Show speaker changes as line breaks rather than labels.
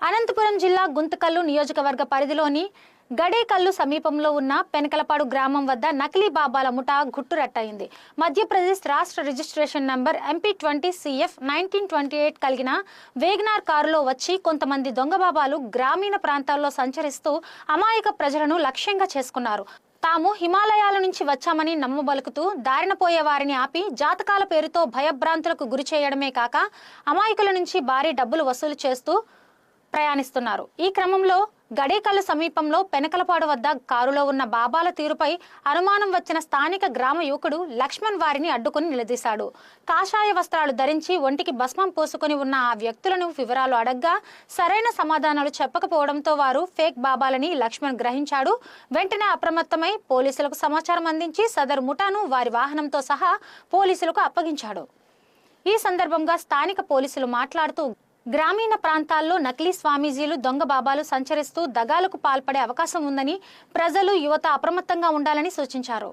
అనంతపురం జిల్లా గుంతకల్లు నియోజకవర్గ పరిధిలోని గడేకల్లు సమీపంలో ఉన్న పెనకలపాడు గ్రామం వద్ద నకిలీ బాబాల ముఠా గుట్టురట్టయింది. మధ్యప్రదేశ్ రాష్ట్ర రిజిస్ట్రేషన్ నంబర్ MP20CF 1928 కలిగిన వేగనార్ కారులో వచ్చి కొంతమంది దొంగ బాబాలు గ్రామీణ ప్రాంతాల్లో సంచరిస్తూ అమాయక ప్రజలను లక్ష్యంగా చేసుకున్నారు. తాము హిమాలయాల నుంచి వచ్చామని నమ్మబలుకుతూ దారిన పోయే వారిని ఆపి జాతకాల పేరుతో భయభ్రాంతులకు గురి చేయడమే కాక అమాయకుల నుంచి భారీ డబ్బులు వసూలు చేస్తూ ప్రయాణిస్తున్నారు. ఈ క్రమంలో గడేకల్లు సమీపంలో పెనకలపాడు వద్ద కారులో ఉన్న బాబాల తీరుపై అనుమానం వచ్చిన స్థానిక గ్రామ యువకుడు లక్ష్మణ్ వారిని అడ్డుకుని నిలదీశాడు. కాషాయ వస్త్రాలు ధరించి ఒంటికి భస్మం పూసుకుని ఉన్న ఆ వ్యక్తులను వివరాలు అడగ్గా సరైన సమాధానాలు చెప్పకపోవడంతో వారు ఫేక్ బాబాలని లక్ష్మణ్ గ్రహించాడు. వెంటనే అప్రమత్తమై పోలీసులకు సమాచారం అందించి సదరు ముఠాను వారి వాహనంతో సహా పోలీసులకు అప్పగించాడు. ఈ సందర్భంగా స్థానిక పోలీసులు మాట్లాడుతూ గ్రామీణ ప్రాంతాల్లో నకిలీ స్వామీజీలు దొంగ బాబాలు సంచరిస్తూ దగాలకు పాల్పడే అవకాశం ఉందని ప్రజలు యువత అప్రమత్తంగా ఉండాలని సూచించారు.